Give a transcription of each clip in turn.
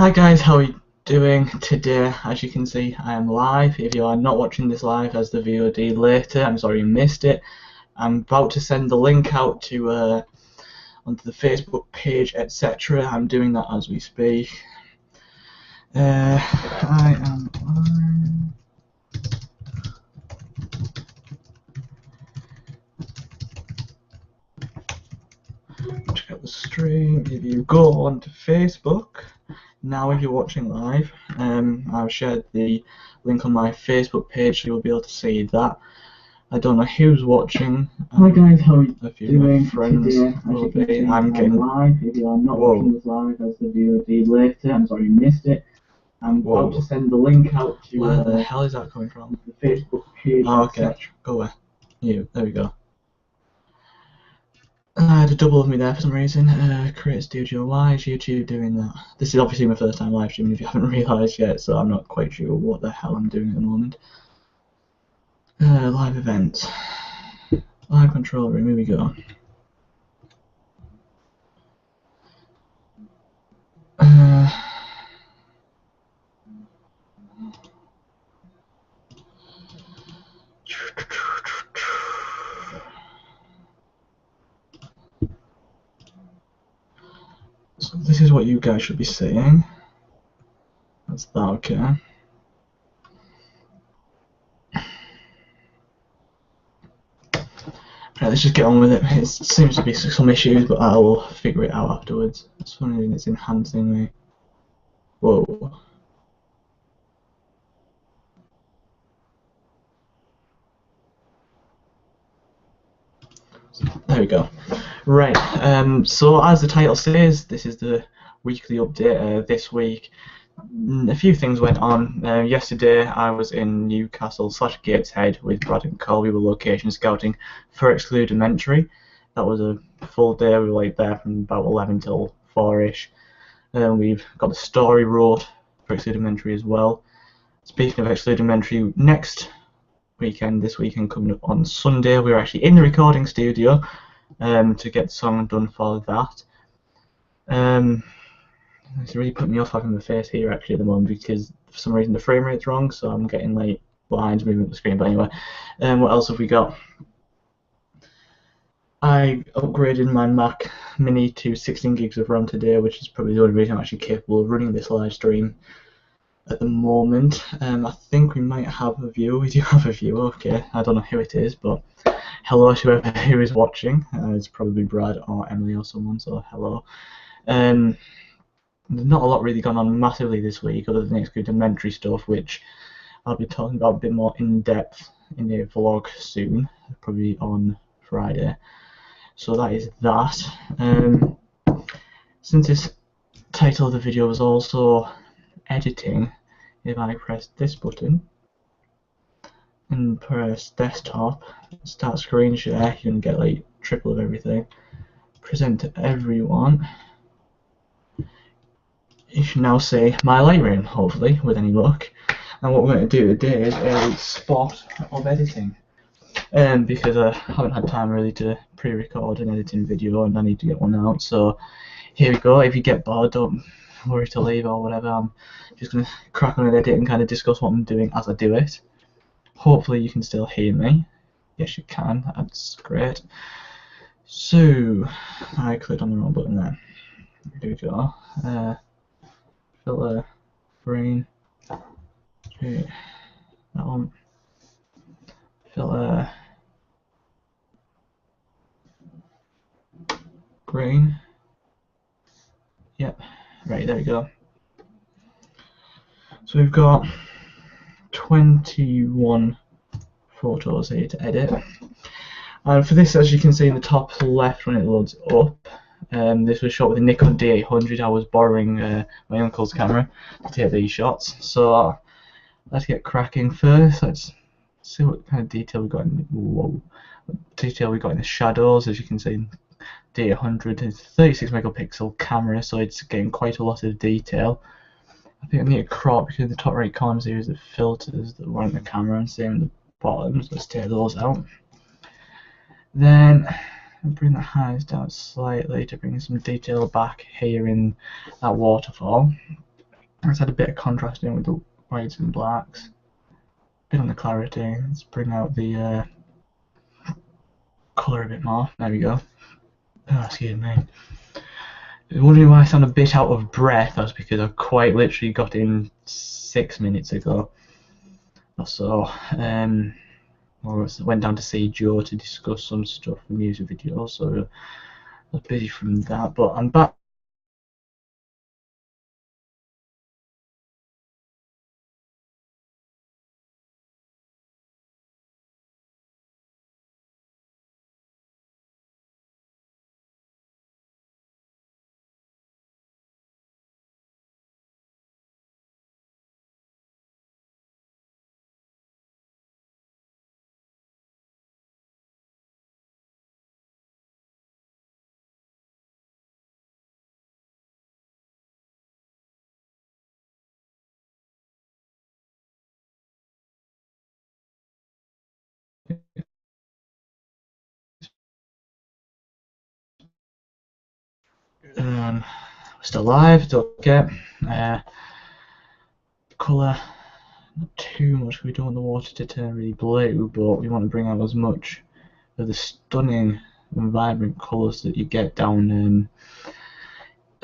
Hi guys, how are you doing today? As you can see, I am live. If you are not watching this live as the VOD later, I'm sorry you missed it. I'm about to send the link out to onto the Facebook page, etc. I'm doing that as we speak. I am on. Check out the stream. If you go onto Facebook. Now if you're watching live, I've shared the link on my Facebook page so you'll be able to see that. I don't know who's watching. Hi guys, how are you a few doing? of my friends will be. I'm getting live. If you are not watching this live as the VOD later, I'm sorry you missed it. I'm about to send the link out to where the hell is that coming from? the Facebook page. Oh, okay. Go away. There we go. I had a double of me there for some reason. Create Studio. Why is YouTube doing that? This is obviously my first time live streaming if you haven't realised yet, so I'm not quite sure what the hell I'm doing at the moment. Live events. Live control room, here we go. So this is what you guys should be seeing. That's that, okay. Right, let's just get on with it. It seems to be some issues, but I will figure it out afterwards. It's funny that it's enhancing me. Whoa. There we go. Right, so as the title says, this is the weekly update. This week, a few things went on. Yesterday, I was in Newcastle / Gateshead with Brad and Cole. We were location scouting for Excludimentary. That was a full day. We were there from about 11 till 4ish. We've got the story wrote for Excludimentary as well. Speaking of Excludimentary, this weekend coming up on Sunday, we're actually in the recording studio to get the song done for that. It's really putting me off having my face here actually at the moment because for some reason the frame rate's wrong, so I'm getting like lines moving up the screen. But anyway, what else have we got? I upgraded my Mac Mini to 16 gigs of RAM today, which is probably the only reason I'm actually capable of running this live stream at the moment. I think we might have a viewer. We do have a viewer, okay. I don't know who it is, but hello to whoever who is watching. It's probably Brad or Emily or someone, so hello. There's not a lot really gone on massively this week other than Excludimentary stuff, which I'll be talking about a bit more in depth in the vlog soon, probably on Friday. So that is that. Since this title of the video was also editing, if I press this button and press desktop, start screen share, you can get like triple of everything. Present to everyone. You should now see my Lightroom, hopefully, with any luck. And what we're going to do today is a spot of editing. Because I haven't had time really to pre-record an editing video and I need to get one out. So here we go. If you get bored, don't worry to leave or whatever. I'm just going to crack on and edit and kind of discuss what I'm doing as I do it. Hopefully you can still hear me. Yes, you can. That's great. So I clicked on the wrong button there. Here we go. Filter, green, okay, that one, filter, green, yep, right, there we go. So we've got 21 photos here to edit, and for this, as you can see in the top left when it loads up, this was shot with a Nikon D800. I was borrowing my uncle's camera to take these shots. So let's get cracking first. Let's see what kind of detail we got in. Detail we got in the shadows. As you can see, D800 is a 36 megapixel camera, so it's getting quite a lot of detail. I think I need to crop because in the top right corner here is the filters that were on the camera, and same in the bottom. So let's take those out. Then and bring the highs down slightly to bring some detail back here in that waterfall. Let's add a bit of contrast in with the whites and blacks. A bit on the clarity. Let's bring out the colour a bit more. There we go. Oh, excuse me. Wondering why I sound a bit out of breath. That's because I quite literally got in 6 minutes ago or so. I went down to see Joe to discuss some stuff for music videos, so I was busy from that. But I'm back. Still alive. It's okay. Colour. Not too much. We don't want the water to turn really blue, but we want to bring out as much of the stunning and vibrant colours that you get down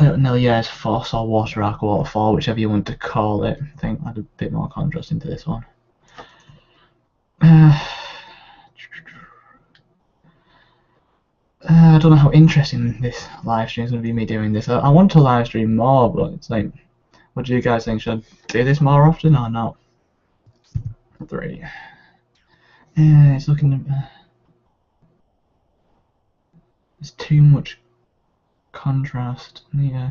Nelia's Foss or Waterfall, whichever you want to call it. I think I'll add a bit more contrast into this one. I don't know how interesting this live stream is going to be, me doing this. I want to live stream more, but it's like, what do you guys think? Should I do this more often or not? 3. It's looking. There's too much contrast. Yeah,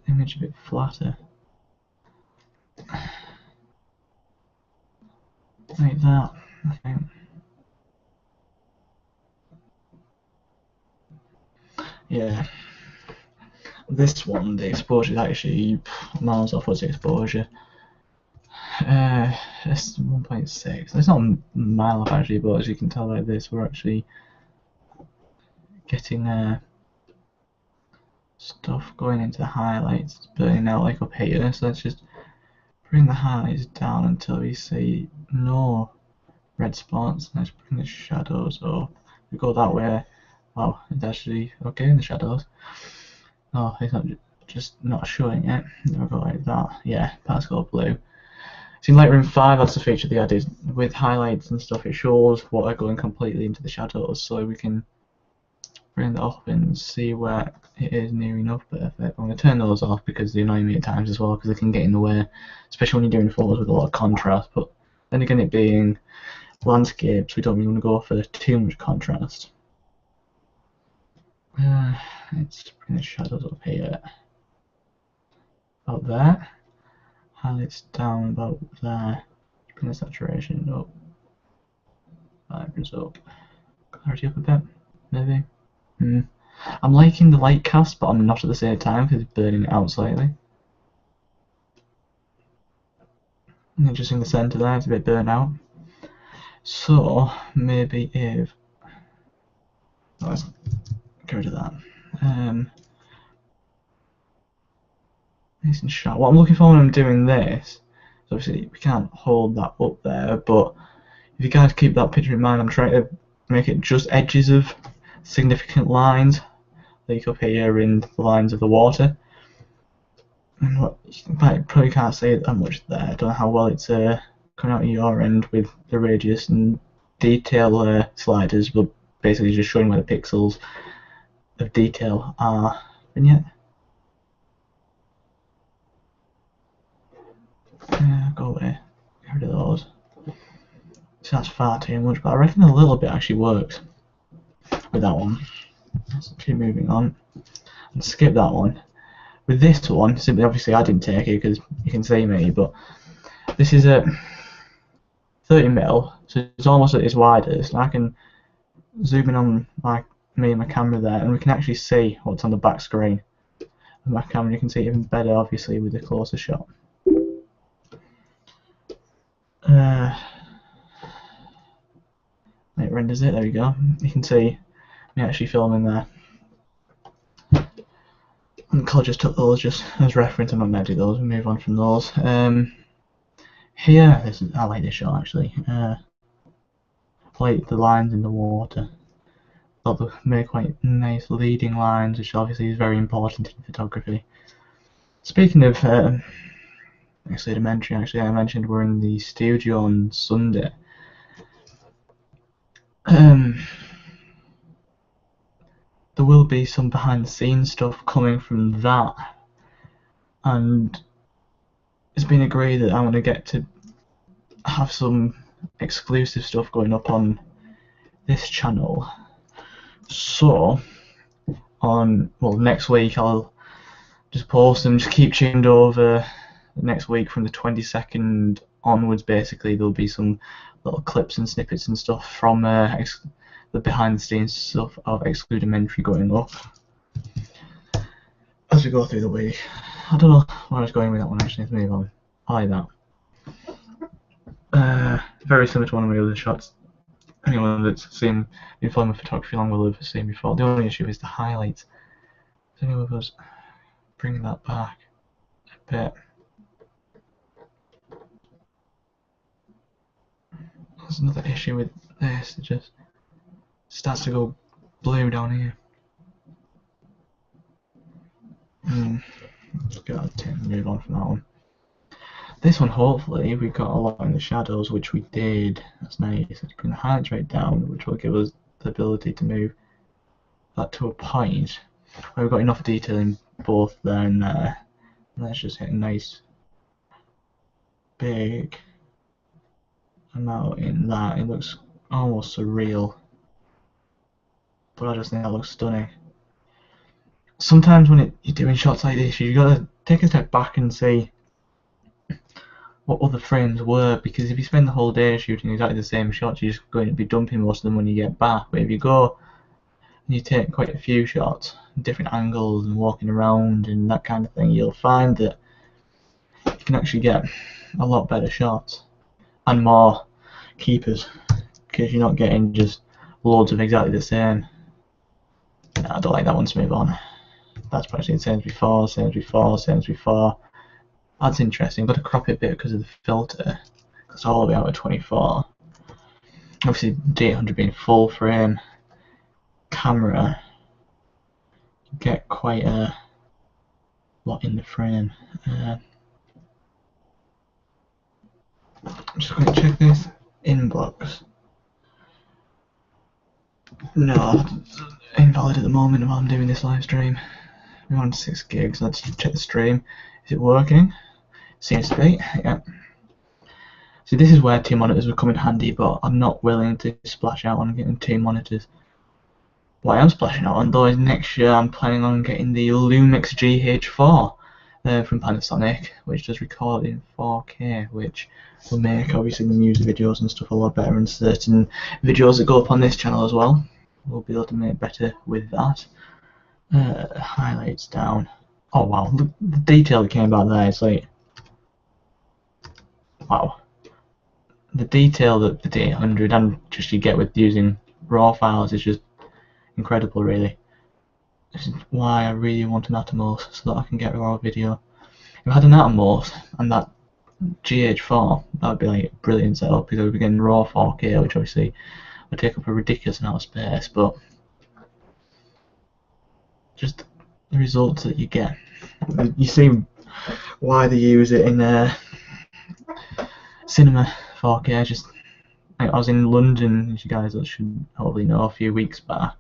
image a bit flatter. Like that. Okay. Yeah. This one, the exposure is actually miles off what's the exposure. It's 1.6. It's not a mile off actually, but as you can tell by this, we're actually getting stuff going into the highlights, burning out like up here. So let's just bring the highlights down until we see no red spots. Let's bring the shadows up. If we go that way, wow, it's actually okay in the shadows. Oh, it's not just not showing it. Then we'll go like that. Yeah, particle blue. See, in Lightroom 5, that's the feature they added. With highlights and stuff, it shows what are going completely into the shadows, so we can bring that up and see where it is near enough perfect. I'm going to turn those off because they annoy me at times as well, because they can get in the way, especially when you're doing photos with a lot of contrast. But then again, it being landscapes, we don't really want to go for too much contrast. Let's bring the shadows up here. About there. Highlights down about there. Bring the saturation up. Vibrance up. Clarity up a bit, maybe. I'm liking the light cast, but I'm not at the same time because it's burning it out slightly. And just in the centre there, it's a bit burnt out. So maybe if let's get rid of that. Nice and sharp. What I'm looking for when I'm doing this, so obviously we can't hold that up there, but if you guys keep that picture in mind, I'm trying to make it just edges of significant lines, like up here in the lines of the water. And what, I probably can't say that much there. I don't know how well it's coming out of your end with the radius and detail sliders, but basically just showing where the pixels of detail are. And yet, go away. Get rid of those. So that's far too much, but I reckon a little bit actually works with that one. Let's keep moving on and skip that one. With this one, simply obviously I didn't take it because you can see me, but this is a 30mm, so it's almost at its widest. I can zoom in on me and my camera there, and we can actually see what's on the back screen of my camera. You can see it even better, obviously, with the closer shot. It renders it. There we go. You can see me actually filming there. Cole just took those just as reference. I'm not going to do those. We'll move on from those. Here, I like this shot actually. I like the lines in the water. Thought they made quite nice leading lines, which obviously is very important in photography. Speaking of documentary, actually, I mentioned we're in the studio on Sunday. There will be some behind the scenes stuff coming from that, and it's been agreed that I want to get to have some exclusive stuff going up on this channel. So next week I'll just post them. Just keep tuned over next week from the 22nd onwards. Basically, there'll be some little clips and snippets and stuff from the behind the scenes stuff of Excludimentary going up as we go through the week. I don't know where I was going with that one actually. Let's move on. I like that. Very similar to one of my other shots. Anyone that's been following my photography long will have seen before. The only issue is the highlights. Is any of us bring that back a bit? There's another issue with this. It just starts to go blue down here. Let's go and move on from that one. This one, hopefully, we got a lot in the shadows, which we did. That's nice. Let's bring the highlights right down, which will give us the ability to move that to a point where we've got enough detail in both there and there. Let's just hit a nice big amount in that. It looks almost surreal, but I just think that looks stunning. Sometimes when you're doing shots like this, you've got to take a step back and see what other frames were, because if you spend the whole day shooting exactly the same shots, you're just going to be dumping most of them when you get back. But if you go and you take quite a few shots, different angles and walking around and that kind of thing, you'll find that you can actually get a lot better shots and more keepers, because you're not getting just loads of exactly the same. No, I don't like that one, to move on. That's probably the same as before, same as before, same as before. That's interesting. I've got to crop it a bit because of the filter. It's all the way out of 24. Obviously, D800 being full frame camera, you get quite a lot in the frame. I'm just going to check this inbox. No, it's invalid at the moment while I'm doing this live stream. We're on 6 gigs. Let's check the stream. Is it working? Seems to be, yeah. See, this is where 2 monitors would come in handy, but I'm not willing to splash out on getting 2 monitors. What I am splashing out on though is next year I'm planning on getting the Lumix GH4 from Panasonic, which does record in 4K, which will make obviously the music videos and stuff a lot better, and certain videos that go up on this channel as well. We'll be able to make better with that. Highlights down. Oh wow, look, the detail that came about there, it's like, wow. The detail that the D800 and just you get with using RAW files is just incredible, really. This is why I really want an Atomos, so that I can get raw video. If I had an Atomos and that GH4, that would be like a brilliant setup, because I would be getting raw 4K, which obviously would take up a ridiculous amount of space, but just the results that you get. You see why they use it in cinema 4K. Just I was in London, as you guys should hopefully know, a few weeks back,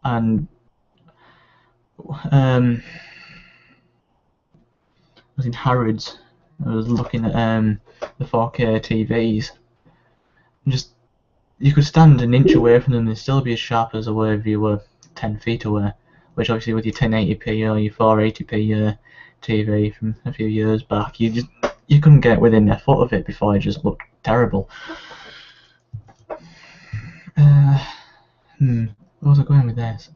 and I was in Harrods. I was looking at the 4K TVs. And just you could stand an inch away from them and still be as sharp as away if you were 10 feet away. Which obviously with your 1080p or your 480p TV from a few years back, you couldn't get within a foot of it before it just looked terrible. Where was I going with this?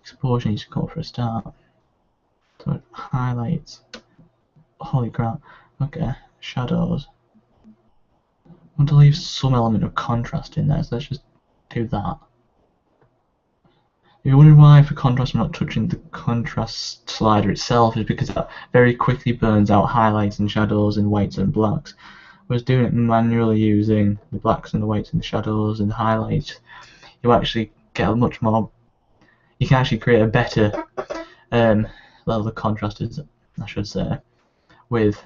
Exposure needs to go for a start. So highlights. Holy crap. Okay, shadows. I want to leave some element of contrast in there, so let's just do that. you're wondering why for contrast I'm not touching the contrast slider itself, is because that very quickly burns out highlights and shadows and whites and blacks. Whereas doing it manually using the blacks and the whites and the shadows and the highlights, you actually get a much more, you can actually create a better level of contrast, I should say, with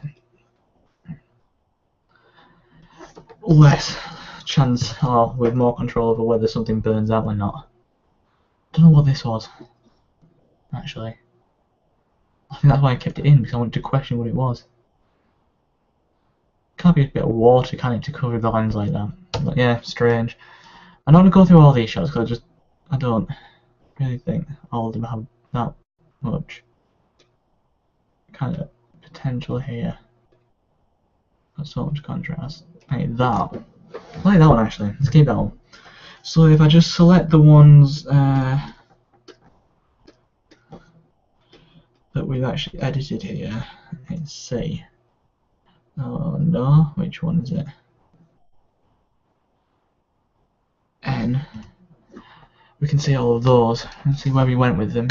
less chance or with more control over whether something burns out or not. Don't know what this was, actually. I think that's why I kept it in, because I wanted to question what it was. Can't be a bit of water, can it, to cover the lens like that? But yeah, strange. I'm not going to go through all these shots, because I don't really think all of them have that much kind of potential here. Got so much contrast. Like that. I like that one actually. Let's keep that one. So if I just select the ones that we've actually edited here, let's see. Oh no, which one is it? N. We can see all of those and see where we went with them.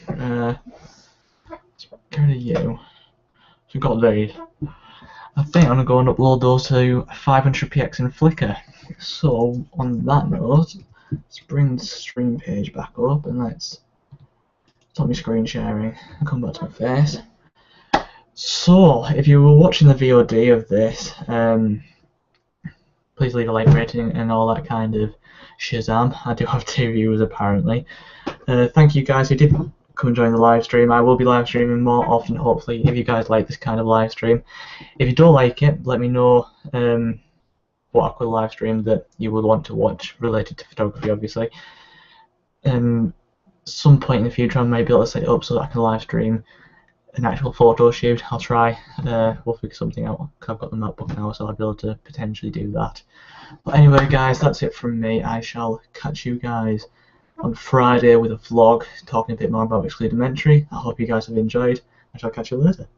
Let's get rid of you. So we've got these. I think I'm going to go and upload those to 500px in Flickr. So on that note, let's bring the stream page back up and let's stop me screen sharing and come back to my face. So if you were watching the VOD of this, please leave a like rating and all that kind of shazam. I do have 2 viewers apparently. Thank you guys who did come and join the live stream. I will be live streaming more often, hopefully, if you guys like this kind of live stream. If you don't like it, let me know what I could live stream that you would want to watch related to photography, obviously. Some point in the future I may be able to set it up so that I can live stream an actual photo shoot. I'll try. We'll figure something out, because I've got the notebook now, so I'll be able to potentially do that. But anyway guys, that's it from me. I shall catch you guys on Friday with a vlog talking a bit more about Excludementary. I hope you guys have enjoyed. I shall catch you later.